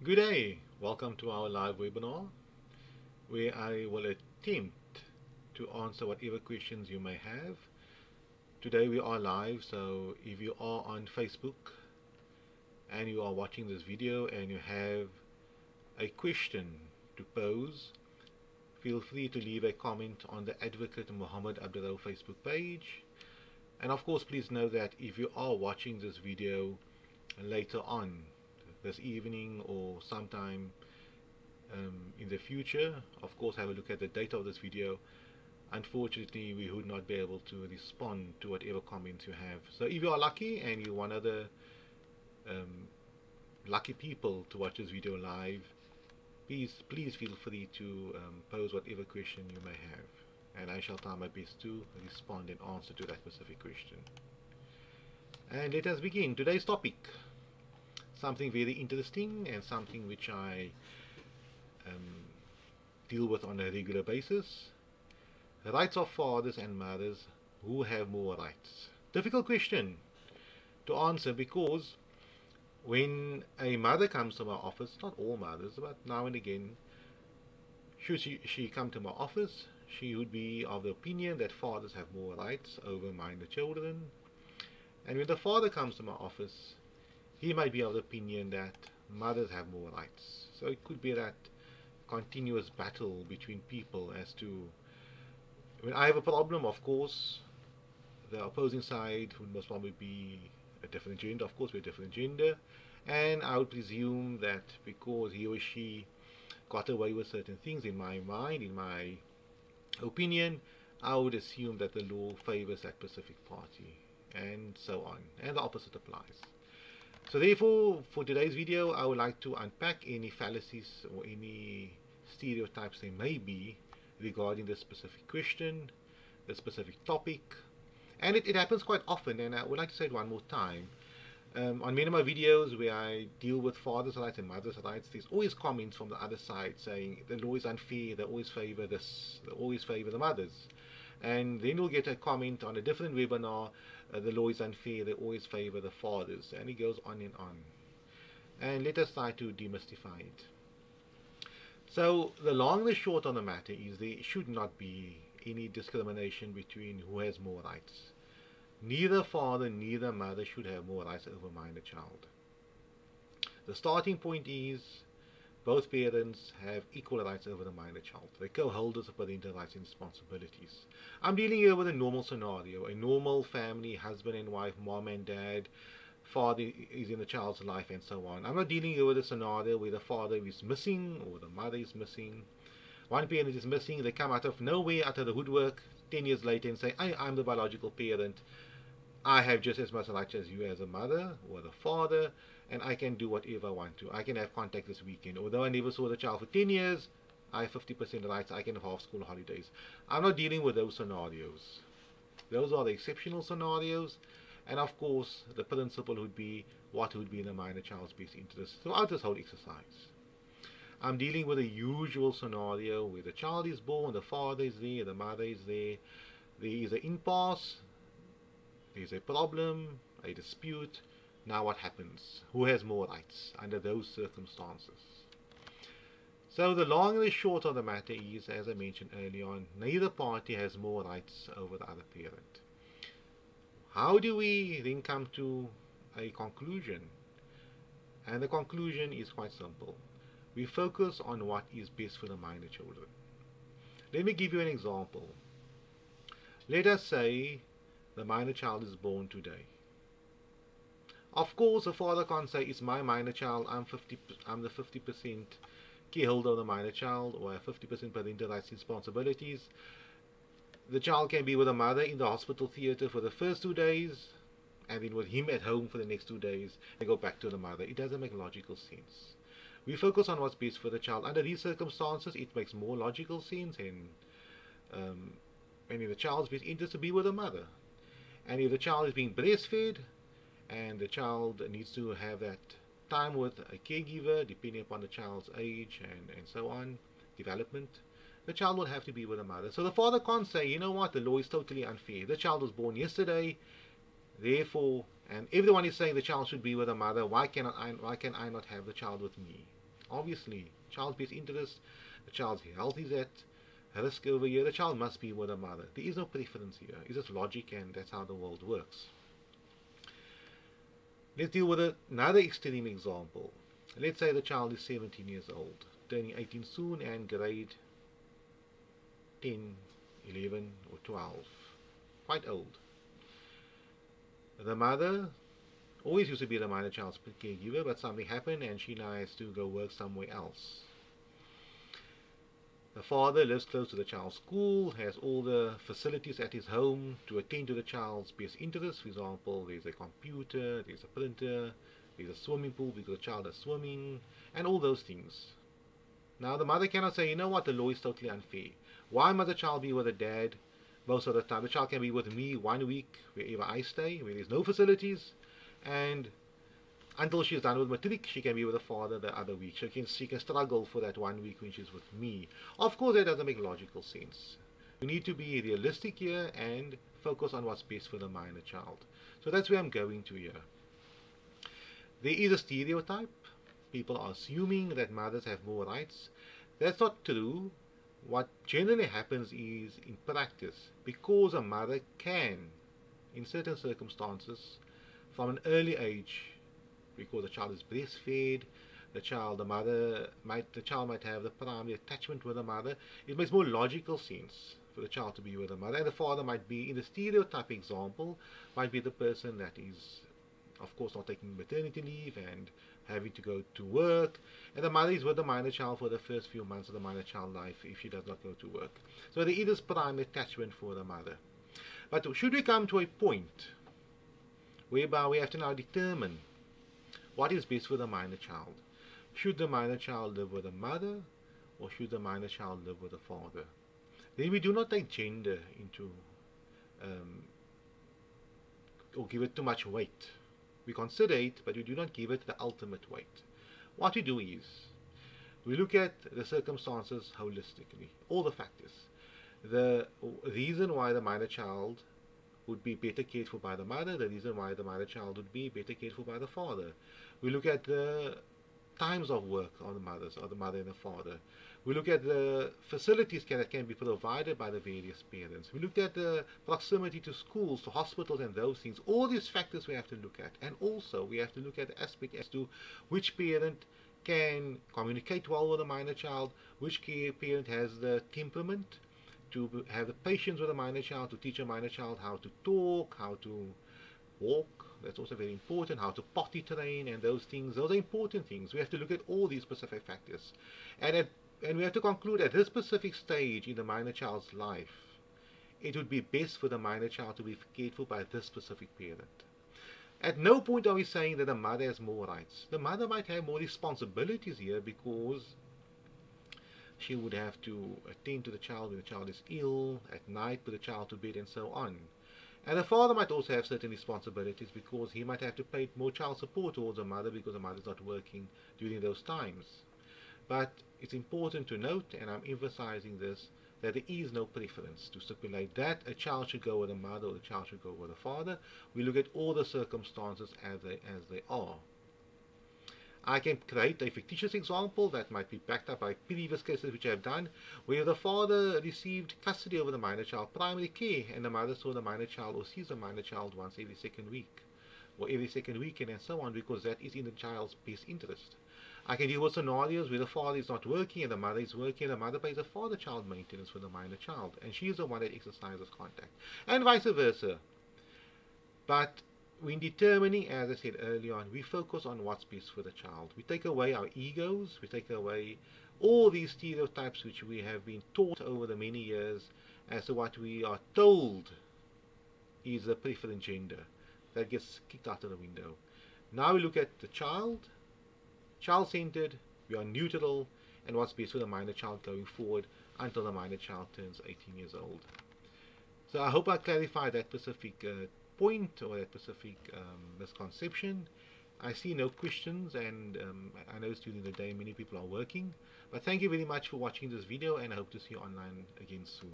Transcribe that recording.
Good day, welcome to our live webinar where I will attempt to answer whatever questions you may have. Today we are live, so if you are on Facebook and you are watching this video and you have a question to pose, feel free to leave a comment on the Advocate Muhammad Abduroaf Facebook page. And of course, please know that if you are watching this video later on this evening or sometime in the future, of course have a look at the date of this video. Unfortunately, we would not be able to respond to whatever comments you have. So if you are lucky and you're one of the lucky people to watch this video live, please feel free to pose whatever question you may have, and I shall try my best to respond and answer to that specific question. And let us begin today's topic. Something very interesting and something which I deal with on a regular basis. The rights of fathers and mothers, who have more rights? Difficult question to answer, because when a mother comes to my office, not all mothers, but now and again, should she come to my office, she would be of the opinion that fathers have more rights over minor children. And when the father comes to my office, he might be of the opinion that mothers have more rights. So it could be that continuous battle between people as to, when I have a problem, of course, the opposing side would most probably be a different gender. Of course, we're a different gender. And I would presume that because he or she got away with certain things, in my mind, in my opinion, I would assume that the law favors that specific party, and so on. And the opposite applies. So therefore, for today's video, I would like to unpack any fallacies or any stereotypes there may be regarding this specific question, the specific topic. And it happens quite often, and I would like to say it one more time. On many of my videos where I deal with fathers' rights and mothers' rights, there's always comments from the other side saying the law is unfair, they always favor this, they always favor the mothers. And then you'll get a comment on a different webinar, the law is unfair, they always favor the fathers, and it goes on and on. And let us try to demystify it. So the long and the short on the matter is there should not be any discrimination between who has more rights. Neither father, neither mother should have more rights over a minor child. The starting point is both parents have equal rights over the minor child. They're co-holders of parental rights and responsibilities. I'm dealing here with a normal scenario, a normal family, husband and wife, mom and dad, father is in the child's life, and so on. I'm not dealing here with a scenario where the father is missing or the mother is missing. One parent is missing, they come out of nowhere, out of the woodwork 10 years later and say, I'm the biological parent. I have just as much rights as you as a mother or the father, and I can do whatever I want to. I can have contact this weekend. Although I never saw the child for 10 years, I have 50% rights. I can have half school holidays. I'm not dealing with those scenarios. Those are the exceptional scenarios. And of course, the principle would be what would be in the minor child's best interest throughout this whole exercise. I'm dealing with a usual scenario where the child is born, the father is there, the mother is there. There is an impasse. There's a problem, a dispute. Now what happens? Who has more rights under those circumstances? So the long and the short of the matter is, as I mentioned earlier on, neither party has more rights over the other parent. How do we then come to a conclusion? And the conclusion is quite simple. We focus on what is best for the minor children. Let me give you an example. Let us say the minor child is born today. Of course, the father can't say, it's my minor child, I'm the 50% key holder of the minor child, or I have 50% parental rights and responsibilities. The child can be with the mother in the hospital theater for the first 2 days, and then with him at home for the next 2 days, and go back to the mother. It doesn't make logical sense. We focus on what's best for the child. Under these circumstances, it makes more logical sense, and in the child's best interest to be with the mother. And if the child is being breastfed, and the child needs to have that time with a caregiver, depending upon the child's age and so on, development, the child will have to be with the mother. So the father can't say, you know what, the law is totally unfair. The child was born yesterday, therefore, and everyone is saying the child should be with the mother. Why can I not have the child with me? Obviously, child's best interest, the child's health is at risk over here. The child must be with the mother. There is no preference here. It's just logic, and that's how the world works. Let's deal with another extreme example. Let's say the child is 17 years old, turning 18 soon, and grade 10, 11 or 12. Quite old. The mother always used to be the minor child's caregiver, but something happened and she now has to go work somewhere else. The father lives close to the child's school, has all the facilities at his home to attend to the child's best interests. For example, there's a computer, there's a printer, there's a swimming pool because the child is swimming, and all those things. Now the mother cannot say, you know what, the law is totally unfair. Why must the child be with the dad most of the time? The child can be with me 1 week wherever I stay, where there's no facilities, and until she's done with matric, she can be with the father the other week. She can struggle for that 1 week when she's with me. Of course, that doesn't make logical sense. We need to be realistic here and focus on what's best for the minor child. So that's where I'm going to here. There is a stereotype. People are assuming that mothers have more rights. That's not true. What generally happens is, in practice, because a mother can, in certain circumstances, from an early age, because the child is breastfed, the child might have the primary attachment with the mother, it makes more logical sense for the child to be with the mother. And the father might be, in the stereotype example, might be the person that is, of course, not taking maternity leave and having to go to work, and the mother is with the minor child for the first few months of the minor child life if she does not go to work. So there is this primary attachment for the mother. But should we come to a point whereby we have to now determine what is best for the minor child? Should the minor child live with the mother, or should the minor child live with the father? Then we do not take gender into or give it too much weight. We consider it, but we do not give it the ultimate weight. What we do is, we look at the circumstances holistically, all the factors. The reason why the minor child would be better cared for by the mother, the reason why the minor child would be better cared for by the father. We look at the times of work of the mothers, or the mother and the father. We look at the facilities that can be provided by the various parents. We looked at the proximity to schools, to hospitals, and those things. All these factors we have to look at. And also we have to look at the aspect as to which parent can communicate well with a minor child, which parent has the temperament to have the patience with a minor child, to teach a minor child how to talk, how to walk. That's also very important. How to potty train and those things. Those are important things. We have to look at all these specific factors. And we have to conclude at this specific stage in the minor child's life, it would be best for the minor child to be cared for by this specific parent. At no point are we saying that the mother has more rights. The mother might have more responsibilities here because she would have to attend to the child when the child is ill, at night put the child to bed, and so on. And the father might also have certain responsibilities because he might have to pay more child support towards the mother because the mother is not working during those times. But it's important to note, and I'm emphasizing this, that there is no preference to stipulate that a child should go with a mother or a child should go with a father. We look at all the circumstances as they are. I can create a fictitious example that might be backed up by previous cases which I have done, where the father received custody over the minor child, primary care, and the mother saw the minor child or sees the minor child once every second week, or every second weekend, and so on, because that is in the child's best interest. I can deal with scenarios where the father is not working and the mother is working, and the mother pays the father-child maintenance for the minor child, and she is the one that exercises contact, and vice versa. But when determining, as I said earlier on, we focus on what's best for the child. We take away our egos, we take away all these stereotypes which we have been taught over the many years as to what we are told is the preferred gender. That gets kicked out of the window. Now we look at the child, child-centered, we are neutral, and what's best for the minor child going forward until the minor child turns 18 years old. So I hope I clarified that specific point or that specific misconception. I see no questions, and I know during the day many people are working, but thank you very much for watching this video, and I hope to see you online again soon.